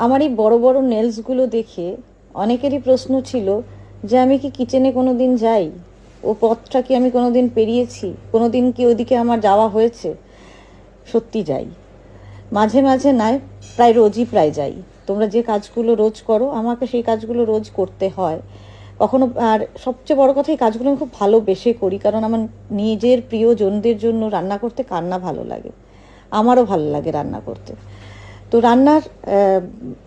আমার এই বড় বড় নেলসগুলো দেখে অনেকেরই প্রশ্ন ছিল যে আমি কি কিচেনে কোনো দিন যাই, ও পথটা কি আমি কোনো দিন পেরিয়েছি, কোনো দিন কি ওইদিকে আমার যাওয়া হয়েছে। সত্যি যাই, মাঝে মাঝে নয়, প্রায় রোজই প্রায় যাই। তোমরা যে কাজগুলো রোজ করো, আমাকে সেই কাজগুলো রোজ করতে হয় কখনো। আর সবচেয়ে বড় কথা, এই কাজগুলো আমি খুব ভালোবেসে করি, কারণ আমার নিজের প্রিয়জনদের জন্য রান্না করতে কার না ভালো লাগে। আমারও ভালো লাগে রান্না করতে। তো রান্নার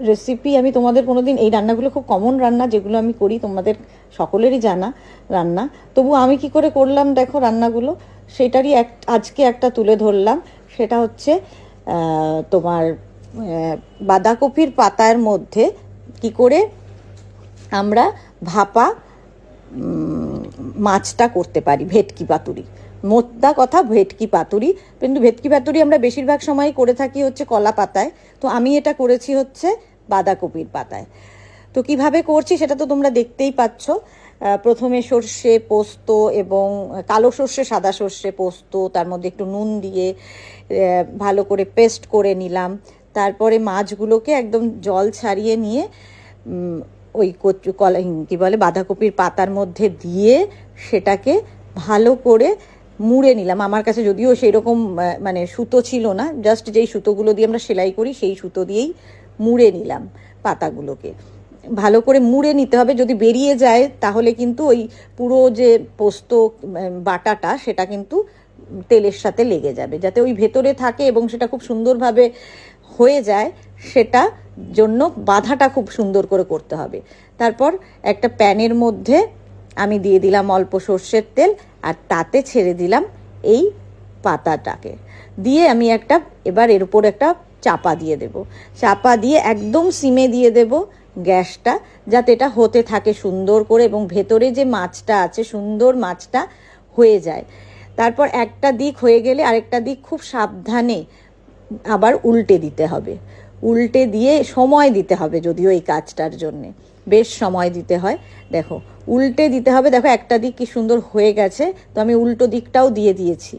রেসিপি আমি তোমাদের কোনো দিন, এই রান্নাগুলো খুব কমন রান্না যেগুলো আমি করি, তোমাদের সকলেরই জানা রান্না। তবু আমি কি করে করলাম দেখো রান্নাগুলো, সেটারই আজকে একটা তুলে ধরলাম। সেটা হচ্ছে তোমার বাঁধাকপির পাতার মধ্যে কি করে আমরা ভাপা মাছটা করতে পারি, ভেটকি পাতুরি। মোদ্দা কথা ভেটকি পাতুরি, কিন্তু ভেটকি পাতুরি আমরা বেশিরভাগ সময় করে থাকি হচ্ছে কলা পাতায়, তো আমি এটা করেছি হচ্ছে বাঁধাকপির পাতায়। তো কিভাবে করছি সেটা তো তোমরা দেখতেই পাচ্ছ। প্রথমে সর্ষে পোস্ত এবং কালো সর্ষে সাদা সর্ষে পোস্ত, তার মধ্যে একটু নুন দিয়ে ভালো করে পেস্ট করে নিলাম। তারপরে মাছগুলোকে একদম জল ছাড়িয়ে নিয়ে ওই কলা কি বলে বাঁধাকপির পাতার মধ্যে দিয়ে সেটাকে ভালো করে মুড়ে নিলাম। আমার কাছে যদিও সেই রকম মানে সুতো ছিল না, জাস্ট যেই সুতোগুলো দিয়ে আমরা সেলাই করি সেই সুতো দিয়েই মুড়ে নিলাম পাতাগুলোকে। ভালো করে মুড়ে নিতে হবে, যদি বেরিয়ে যায় তাহলে কিন্তু ওই পুরো যে পোস্ত বাটাটা সেটা কিন্তু তেলের সাথে লেগে যাবে। যাতে ওই ভেতরে থাকে এবং সেটা খুব সুন্দরভাবে হয়ে যায়, সেটা জন্য বাঁধাটা খুব সুন্দর করে করতে হবে। তারপর একটা প্যানের মধ্যে আমি দিয়ে দিলাম অল্প সর্ষের তেল, আর তাতে ছেড়ে দিলাম এই পাতাটাকে দিয়ে আমি এবার এর উপর একটা চাপা দিয়ে দেব। চাপা দিয়ে একদম সিমে দিয়ে দেব গ্যাসটা, যাতে এটা হতে থাকে সুন্দর করে এবং ভেতরে যে মাছটা আছে সুন্দর মাছটা হয়ে যায়। তারপর একটা দিক হয়ে গেলে আরেকটা দিক খুব সাবধানে আবার উল্টে দিতে হবে। উল্টে দিয়ে সময় দিতে হবে, যদিও এই কাজটার জন্যে বেশ সময় দিতে হয়। দেখো উল্টে দিতে হবে, দেখো একটা দিক কি সুন্দর হয়ে গেছে, তো আমি উল্টো দিকটাও দিয়ে দিয়েছি।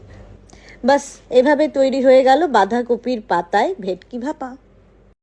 বাস এভাবে তৈরি হয়ে গেল বাঁধাকপির পাতায় ভেটকি ভাপা।